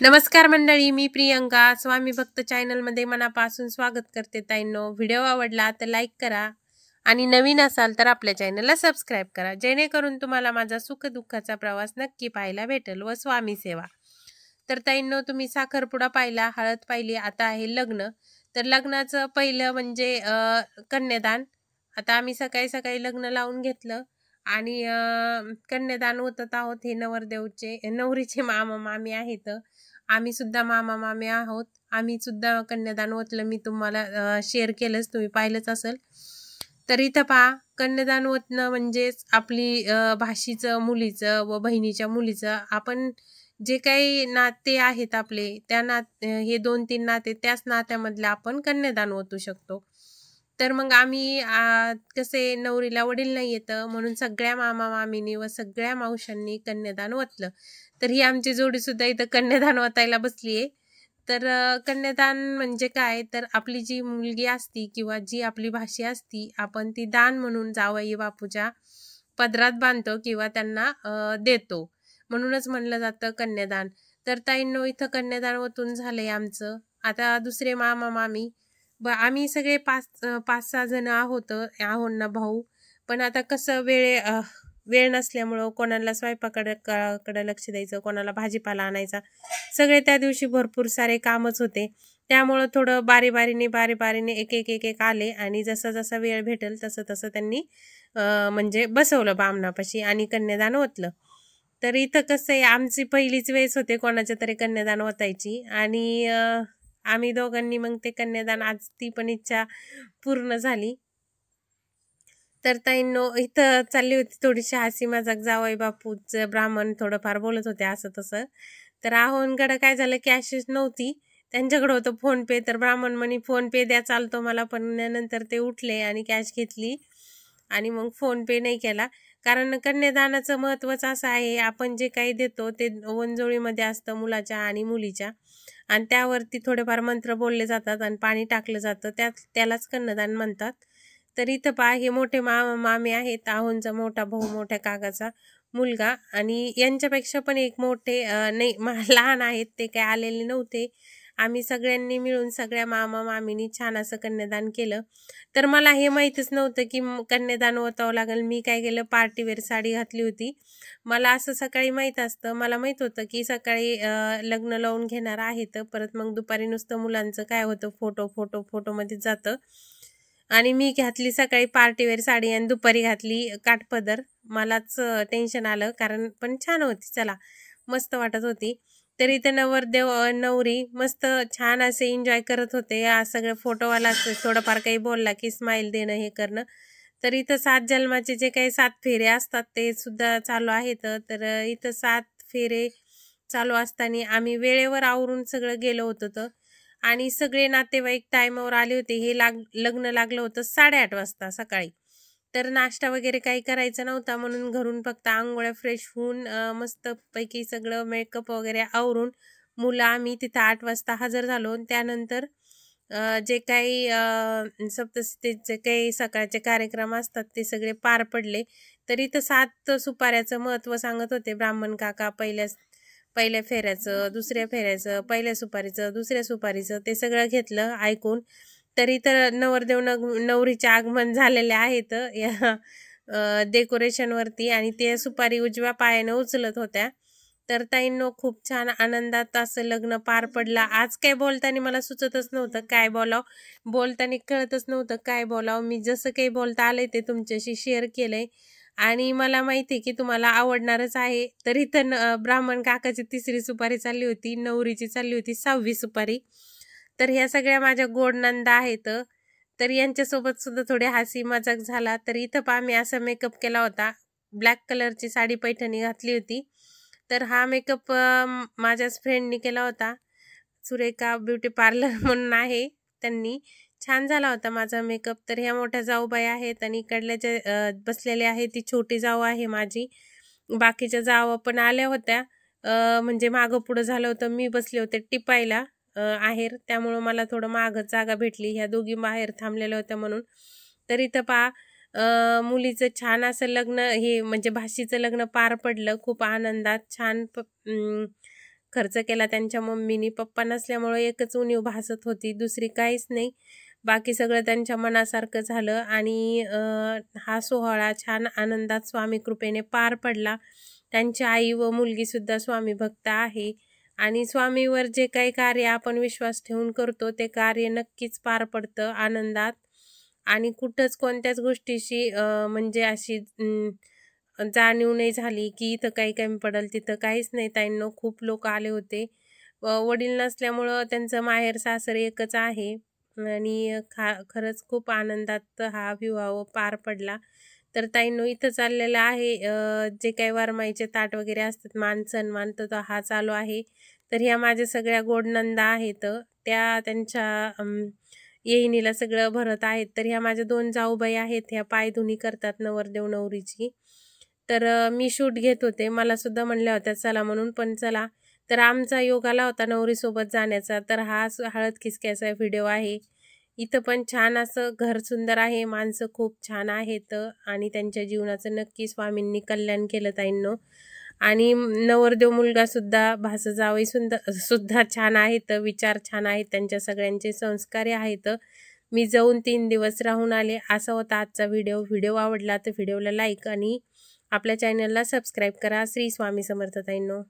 नमस्कार मंडळी, मी प्रियंका स्वामी भक्त चॅनलमध्ये मनापासून स्वागत करते. ताईंनो, व्हिडिओ आवडला तर लाईक करा आणि नवीन असाल तर आपल्या चॅनलला सबस्क्राईब करा, जेणेकरून तुम्हाला माझा सुखदुःखाचा प्रवास नक्की पाहायला भेटेल व स्वामी सेवा. तर ताईंनो, तुम्ही साखरपुडा पाहिला, हळद पाहिली, आता आहे लग्न. तर लग्नाचं पहिलं म्हणजे कन्यादान. आता आम्ही सकाळी सकाळी लग्न लावून घेतलं आणि कन्यादान होत आहोत. हे नवरदेवचे नवरीचे मामा मामी आहेत. आम्ही सुद्धा मामा मामी आहोत. आम्ही सुद्धा कन्यादान ओतलं. मी तुम्हाला शेअर केलंच, तुम्ही पाहिलंच असेल. तर इथं पहा, कन्यादान ओतणं म्हणजेच आपली भाषीचं मुलीचं व बहिणीच्या मुलीचं आपण जे काही नाते आहेत आपले, त्या हे 2-3 नाते, त्याच नात्यामधले आपण कन्यादान ओतू शकतो. तर मग आम्ही कसे नवरीला वडील नाही येतं म्हणून सगळ्या मामा मामीनी व सगळ्या मावशांनी कन्यादान ओतलं. तर ही आमची जोडी सुद्धा इथं कन्यादान ओतायला बसली आहे. तर कन्यादान म्हणजे काय, तर आपली जी मुलगी असती किंवा जी आपली भाषी असती, आपण ती दान म्हणून जावई बापूच्या पदरात बांधतो किंवा त्यांना देतो, म्हणूनच म्हणलं जातं कन्यादान. तर ताईंनो, इथं कन्यादान ओतून झालंय आमचं. आता दुसरे मामा मामी आम्ही सगळे 5-6 जण आहोत ना भाऊ. पण आता कसं वेळ नसल्यामुळं कोणाला स्वयंपाकाकडे लक्ष द्यायचं, कोणाला भाजीपाला आणायचा, सगळे त्या दिवशी भरपूर सारे कामच होते. त्यामुळं थोडं बारी-बारीने एक आले आणि जसा जसा वेळ भेटेल तसं तसं त्यांनी म्हणजे बसवलं बामणापाशी आणि कन्यादान ओतलं. तर इथं कसं आहे, आमची पहिलीच वेळेस होते कोणाच्या तरी कन्यादान ओतायची आणि आम्ही दोघांनी मग ते कन्यादान, आज ती पण इच्छा पूर्ण झाली. तर ताईंनो, इथं चालली होती थोडीशी हसी मजाक, जावई बापूचं ब्राह्मण थोडंफार बोलत होते असं तसं. तर आहोंकडं काय झालं, कॅशच नव्हती, त्यांच्याकडं होतं फोनपे. तर ब्राह्मण म्हणे फोनपे द्या, चालतो मला. पण नंतर ते उठले आणि कॅश घेतली आणि मग फोनपे नाही केला. कारण कन्यादानाचं महत्त्वच असं आहे, आपण जे काही देतो ते वंजोळीमध्ये असतं मुलाच्या आणि मुलीच्या, आणि त्यावरती थोडेफार मंत्र बोलले जातात आणि पाणी टाकलं जातं, त्यालाच कन्यादान म्हणतात. तर इथं पहा, हे मोठे मामा मामी आहेत, आहोंचा मोठा भाऊ, मोठ्या काकाचा मुलगा, आणि यांच्यापेक्षा पण एक मोठे नाही लहान आहेत, ते काय आलेले नव्हते. आम्ही सगळ्यांनी मिळून सगळ्या मामा मामीनी छान असं कन्यादान केलं. तर मला हे माहीतच नव्हतं की कन्यादान ओतावं लागेल. मी काय केलं, पार्टीवेअर साडी घातली होती. मला असं सकाळी माहीत असतं, मला माहीत होतं की सकाळी लग्न लावून घेणार आहेत, परत मग दुपारी नुसतं मुलांचं काय होतं, फोटोमध्येच जातं. आणि मी घातली सकाळी पार्टीवेअर साडी आणि दुपारी घातली काठपदर. मलाच टेन्शन आलं, कारण पण छान होती, चला मस्त वाटत होती. तर इथे नवरदेव नवरी मस्त छान असे एन्जॉय करत होते. सगळे फोटोवाला थोडंफार काही बोलला की स्माईल देणं, हे करणं. तर इथं 7 जन्माचे जे काही 7 फेरे असतात ते सुद्धा चालू आहेत. तर इथं 7 फेरे चालू असताना आम्ही वेळेवर आवरून सगळं गेलो होतो आणि सगळे नातेवाईक टायमावर आले होते. हे लग्न लागलं होतं 8:30 वाजता सकाळी. तर नाश्ता वगैरे काही करायचा नव्हता, म्हणून घरून फक्त आंघोळ्या फ्रेश होऊन मस्तपैकी सगळं मेकअप वगैरे आवरून मुलं आम्ही तिथं 8 वाजता हजर झालो. त्यानंतर जे काही सप्तशतीचे काही सकाळचे कार्यक्रम असतात ते सगळे पार पडले. तर इथं 7 सुपाऱ्याचं महत्त्व सांगत होते ब्राह्मण काका. पहिल्या फेऱ्याचं, दुसऱ्या फेऱ्याचं, पहिल्या सुपारीचं, दुसऱ्या सुपारीचं, ते सगळं घेतलं ऐकून. तरी तर नवरदेव नवरीचे आगमन झालेले आहेत या डेकोरेशनवरती, आणि ते सुपारी उजव्या पायाने उचलत होत्या. तर ताईंनो, खूप छान आनंदात असं लग्न पार पडलं. आज काय बोलताना मला सुचतच नव्हतं काय बोलावं, बोलताना कळतच नव्हतं काय बोलावं. मी जसं काही बोलता आलंय ते तुमच्याशी शेअर केलंय आणि मला माहिती आहे की तुम्हाला आवडणारच आहे. तर इथं ब्राह्मण काकाची 3री सुपारी चालली होती, नवरीची चालली होती 6वी सुपारी. तर ह्या सगळ्या माझ्या गोड नंदा आहेत. तर यांच्यासोबत सुद्धा थोडी हसी मजाक झाला. तर इथं पहा, मी असा मेकअप केला होता, ब्लॅक कलरची साडी पैठणी घातली होती. तर हा मेकअप माझ्याच फ्रेंडनी केला होता, सुरेखा ब्युटी पार्लर म्हणून आहे, त्यांनी. छान झाला होता माझा मेकअप. तर ह्या मोठ्या जाऊबाई आहेत आणि इकडल्या ज्या बसलेल्या आहे ती छोटी जाऊ आहे माझी. बाकीच्या जावा पण आल्या होत्या, म्हणजे मागं पुढं झालं होतं. मी बसले होते टिपायला आहेर, त्यामुळं मला थोडं मागं जागा भेटली. ह्या दोघी बाहेर थांबलेल्या होत्या म्हणून. तर इथं पहा, मुलीचं छान असं लग्न, हे म्हणजे भाषीचं लग्न पार पडलं खूप आनंदात. छान खर्च केला त्यांच्या मम्मीनी. पप्पा नसल्यामुळे एकच उणीव भासत होती, दुसरी काहीच नाही. बाकी सगळं त्यांच्या मनासारखं झालं आणि हा सोहळा छान आनंदात स्वामी कृपेने पार पडला. त्यांची आई व मुलगीसुद्धा स्वामी भक्त आहे आणि स्वामीवर जे काही कार्य आपण विश्वास ठेवून करतो ते कार्य नक्कीच पार पडतं आनंदात. आणि कुठंच कोणत्याच गोष्टीशी म्हणजे अशी जाणीव नाही झाली की इथं काही कमी पडेल, तिथं काहीच नाही ताईंनो. खूप लोक आले होते. वडील नसल्यामुळं त्यांचं माहेर सासर एकच आहे आणि खरंच खूप आनंदात हा विवाह पार पडला. तर ताईंनो इथं चाललेलं आहे जे काही वरमाईचे ताट वगैरे असतात, मान सन्मान, तर हा चालू आहे. तर ह्या माझ्या सगळ्या गोडनंदा आहेत, त्या त्यांच्या येईनीला सगळं भरत आहेत. तर ह्या माझ्या 2 जाऊबाई आहेत, ह्या पायधुनी करतात नवरदेव नवरीची. तर मी शूट घेत होते, मला सुद्धा म्हणल्या होत्या चला म्हणून, पण चला. तर आमचा योग आला होता नवरीसोबत जाण्याचा. तर हा हळद किसक्याचा व्हिडिओ आहे. इथं पण छान असं घर सुंदर आहे, माणसं खूप छान आहेत आणि त्यांच्या जीवनाचं नक्की स्वामींनी कल्याण केलं ताईंनो. आणि नवरदेव मुलगा सुद्धा, भासं जावई सुद्धा छान आहेत, विचार छान आहेत, त्यांच्या सगळ्यांचे संस्कारी आहेत. मी जाऊन 3 दिवस राहून आले. असा होता आजचा व्हिडिओ. व्हिडिओ आवडला तर व्हिडिओला लाईक आणि आपल्या चॅनलला सबस्क्राईब करा. श्री स्वामी समर्थ ताईंनो.